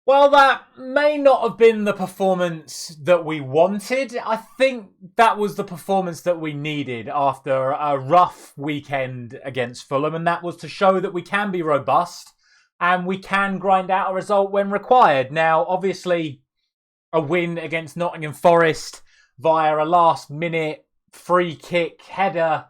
Well, that may not have been the performance that we wanted. I think that was the performance that we needed after a rough weekend against Fulham, and that was to show that we can be robust and we can grind out a result when required. Now, obviously, a win against Nottingham Forest via a last-minute free kick header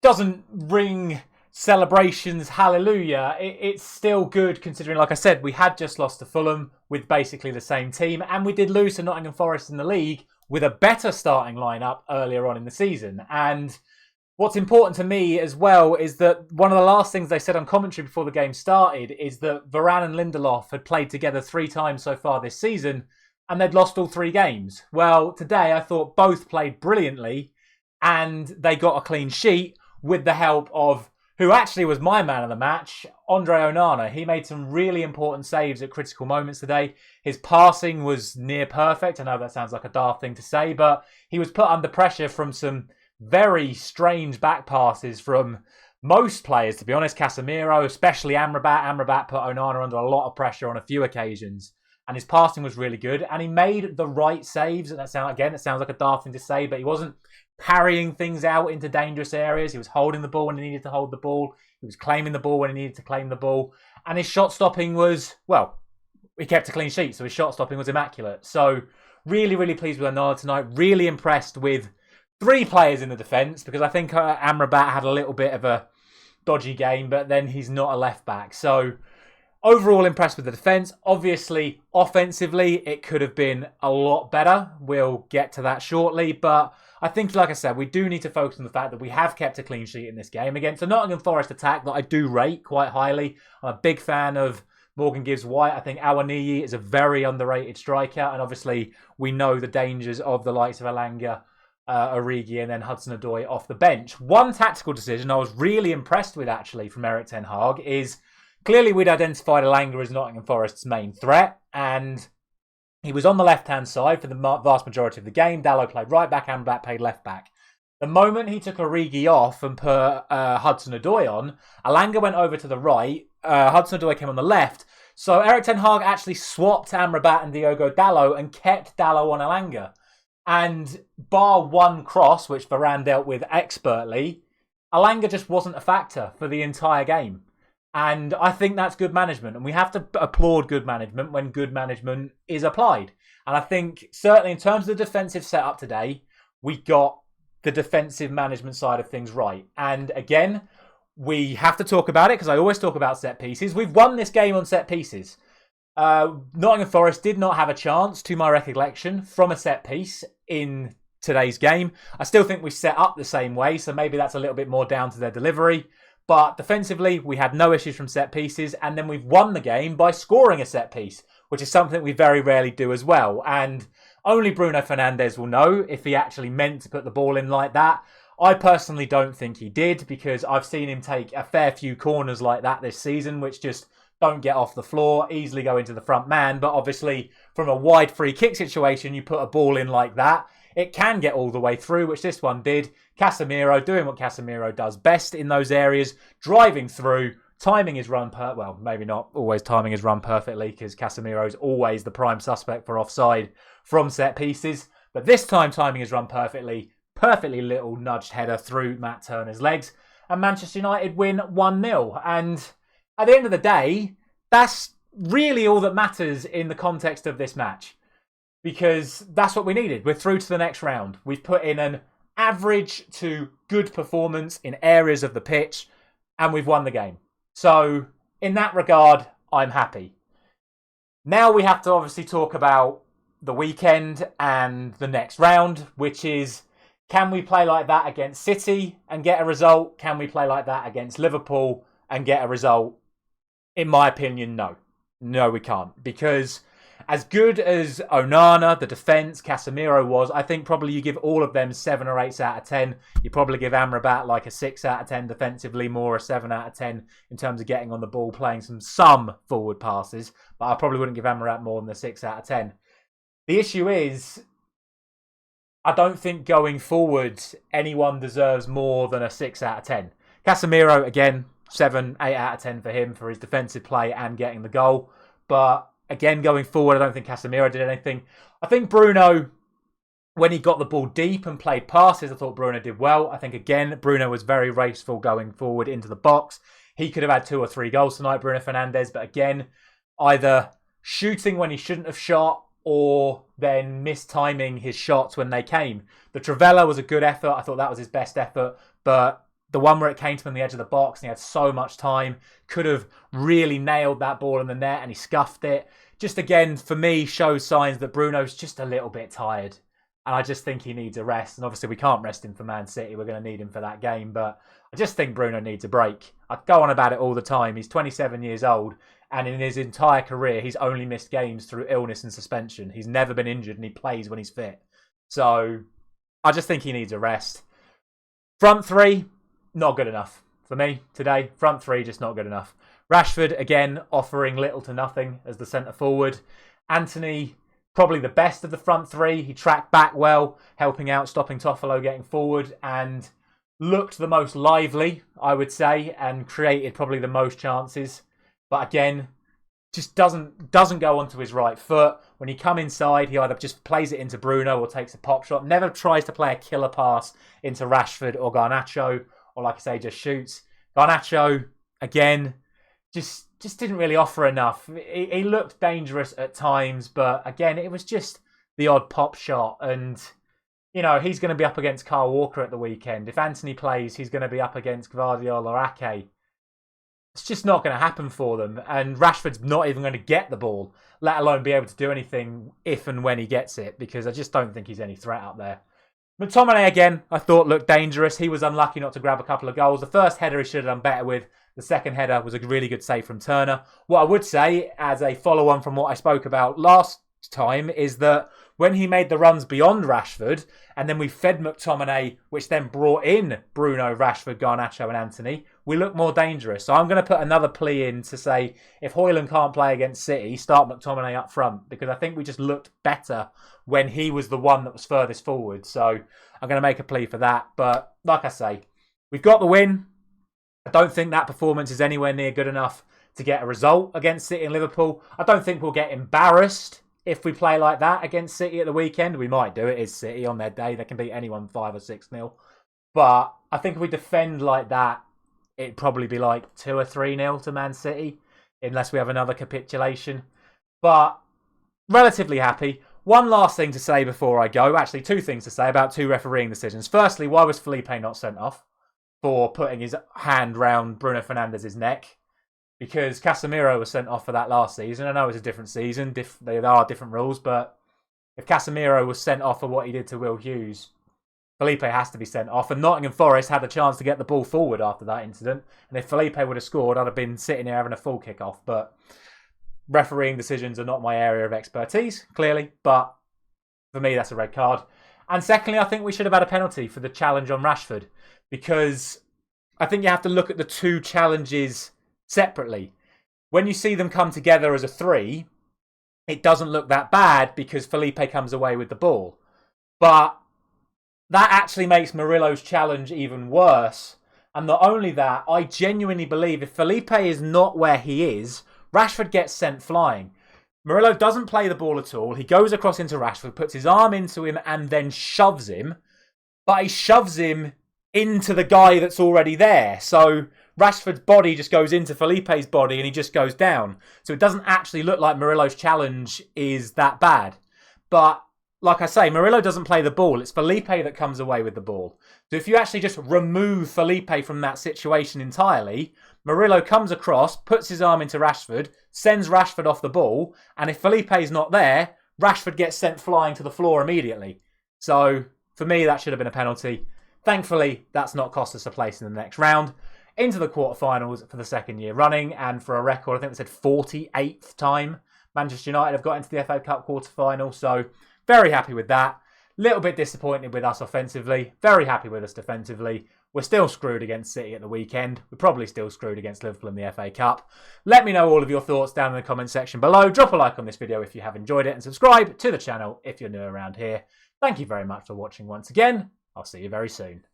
doesn't ring celebrations hallelujah. It's still good considering, like I said, we had just lost to Fulham with basically the same team, and we did lose to Nottingham Forest in the league with a better starting lineup earlier on in the season. And what's important to me as well is that one of the last things they said on commentary before the game started is that Varane and Lindelof had played together 3 times so far this season and they'd lost all 3 games. Well, today I thought both played brilliantly and they got a clean sheet with the help of who actually was my man of the match, Andre Onana. He made some really important saves at critical moments today. His passing was near perfect. I know that sounds like a daft thing to say, but he was put under pressure from some very strange back passes from most players, to be honest. Casemiro, especially Amrabat. Amrabat put Onana under a lot of pressure on a few occasions, and his passing was really good, and he made the right saves. And it sounds like a daft thing to say, but he wasn't parrying things out into dangerous areas. He was holding the ball when he needed to hold the ball. He was claiming the ball when he needed to claim the ball. And his shot stopping was, well, he kept a clean sheet, so his shot stopping was immaculate. So really, really pleased with Onana tonight. Really impressed with 3 players in the defence, because I think Amrabat had a little bit of a dodgy game, but then he's not a left back. So overall impressed with the defence. Obviously, offensively, it could have been a lot better. We'll get to that shortly, but I think, like I said, we do need to focus on the fact that we have kept a clean sheet in this game against a Nottingham Forest attack that I do rate quite highly. I'm a big fan of Morgan Gibbs-White. I think Awoniyi is a very underrated striker, and obviously we know the dangers of the likes of Elanga, Origi, and then Hudson-Odoi off the bench. One tactical decision I was really impressed with, actually, from Erik ten Hag is clearly we'd identified Elanga as Nottingham Forest's main threat, and he was on the left-hand side for the vast majority of the game. Dalot played right back, Amrabat played left back. The moment he took Origi off and put Hudson-Odoi on, Elanga went over to the right, Hudson-Odoi came on the left. So Erik ten Hag actually swapped Amrabat and Diogo Dalot and kept Dalot on Elanga. And bar one cross, which Varane dealt with expertly, Elanga just wasn't a factor for the entire game. And I think that's good management. And we have to applaud good management when good management is applied. And I think certainly in terms of the defensive setup today, we got the defensive management side of things right. And again, we have to talk about it because I always talk about set pieces. We've won this game on set pieces. Nottingham Forest did not have a chance, to my recollection, from a set piece in today's game. I still think we set up the same way, so maybe that's a little bit more down to their delivery. But defensively, we had no issues from set pieces, and then we've won the game by scoring a set piece, which is something we very rarely do as well. And only Bruno Fernandes will know if he actually meant to put the ball in like that. I personally don't think he did, because I've seen him take a fair few corners like that this season, which just don't get off the floor, easily go into the front man. But obviously, from a wide free kick situation, you put a ball in like that, it can get all the way through, which this one did. Casemiro doing what Casemiro does best in those areas, driving through, timing his run well, maybe not always timing his run perfectly, because Casemiro is always the prime suspect for offside from set pieces. But this time, timing his run perfectly little nudged header through Matt Turner's legs, and Manchester United win 1-0. And at the end of the day, that's really all that matters in the context of this match, because that's what we needed. We're through to the next round. We've put in an average to good performance in areas of the pitch, and we've won the game. So in that regard, I'm happy. Now we have to obviously talk about the weekend and the next round, which is, can we play like that against City and get a result? Can we play like that against Liverpool and get a result? In my opinion, no. No, we can't. Because as good as Onana, the defence, Casemiro was, I think probably you give all of them 7 or 8 out of 10. You probably give Amrabat like a 6 out of 10 defensively, more a 7 out of 10 in terms of getting on the ball, playing some forward passes. But I probably wouldn't give Amrabat more than a 6 out of 10. The issue is, I don't think going forward anyone deserves more than a 6 out of 10. Casemiro, again, 7, 8 out of 10 for him for his defensive play and getting the goal. But again, going forward, I don't think Casemiro did anything. I think Bruno, when he got the ball deep and played passes, I thought Bruno did well. I think, again, Bruno was very raceful going forward into the box. He could have had 2 or 3 goals tonight, Bruno Fernandes. But again, either shooting when he shouldn't have shot or then mistiming his shots when they came. The Trivela was a good effort. I thought that was his best effort. But the one where it came to him on the edge of the box and he had so much time, could have really nailed that ball in the net and he scuffed it. Just again, for me, shows signs that Bruno's just a little bit tired. And I just think he needs a rest. And obviously we can't rest him for Man City. We're going to need him for that game. But I just think Bruno needs a break. I go on about it all the time. He's 27 years old. And in his entire career, he's only missed games through illness and suspension. He's never been injured and he plays when he's fit. So I just think he needs a rest. Front 3, not good enough for me today. Front 3, just not good enough. Rashford, again, offering little to nothing as the centre forward. Anthony, probably the best of the front 3. He tracked back well, helping out, stopping Toffolo getting forward, and looked the most lively, I would say, and created probably the most chances. But again, just doesn't go onto his right foot. When he come inside, he either just plays it into Bruno or takes a pop shot. Never tries to play a killer pass into Rashford or Garnacho, or like I say, just shoots. Garnacho, again, just didn't really offer enough. He looked dangerous at times, but again, it was just the odd pop shot. And, you know, he's going to be up against Kyle Walker at the weekend. If Anthony plays, he's going to be up against Gvardiol or Ake. It's just not going to happen for them. And Rashford's not even going to get the ball, let alone be able to do anything if and when he gets it, because I just don't think he's any threat out there. McTominay, again, I thought looked dangerous. He was unlucky not to grab a couple of goals. The first header he should have done better with. The second header was a really good save from Turner. What I would say, as a follow-on from what I spoke about last time, is that when he made the runs beyond Rashford, and then we fed McTominay, which then brought in Bruno, Rashford, Garnacho and Anthony, we look more dangerous. So I'm going to put another plea in to say, if Højlund can't play against City, start McTominay up front, because I think we just looked better when he was the one that was furthest forward. So I'm going to make a plea for that. But like I say, we've got the win. I don't think that performance is anywhere near good enough to get a result against City and Liverpool. I don't think we'll get embarrassed if we play like that against City at the weekend. We might do. It is City on their day. They can beat anyone 5 or 6-0. But I think if we defend like that, it'd probably be like 2 or 3-0 to Man City, unless we have another capitulation. But relatively happy. One last thing to say before I go. Actually, 2 things to say about 2 refereeing decisions. Firstly, why was Felipe not sent off for putting his hand round Bruno Fernandes' neck? Because Casemiro was sent off for that last season. I know it's a different season. There are different rules. But if Casemiro was sent off for what he did to Will Hughes, Felipe has to be sent off. And Nottingham Forest had a chance to get the ball forward after that incident. And if Felipe would have scored, I'd have been sitting here having a full kick-off. But refereeing decisions are not my area of expertise, clearly. But for me, that's a red card. And secondly, I think we should have had a penalty for the challenge on Rashford. Because I think you have to look at the 2 challenges separately. When you see them come together as a 3, it doesn't look that bad because Felipe comes away with the ball. But that actually makes Murillo's challenge even worse. And not only that, I genuinely believe if Felipe is not where he is, Rashford gets sent flying. Murillo doesn't play the ball at all. He goes across into Rashford, puts his arm into him and then shoves him. But he shoves him into the guy that's already there. So Rashford's body just goes into Felipe's body and he just goes down. So it doesn't actually look like Murillo's challenge is that bad. But like I say, Murillo doesn't play the ball. It's Felipe that comes away with the ball. So if you actually just remove Felipe from that situation entirely, Murillo comes across, puts his arm into Rashford, sends Rashford off the ball, and if Felipe's not there, Rashford gets sent flying to the floor immediately. So for me, that should have been a penalty. Thankfully, that's not cost us a place in the next round. Into the quarterfinals for the 2nd year running, and for a record, I think it said 48th time Manchester United have got into the FA Cup quarterfinal. So very happy with that. Little bit disappointed with us offensively. Very happy with us defensively. We're still screwed against City at the weekend. We're probably still screwed against Liverpool in the FA Cup. Let me know all of your thoughts down in the comment section below. Drop a like on this video if you have enjoyed it, and subscribe to the channel if you're new around here. Thank you very much for watching once again. I'll see you very soon.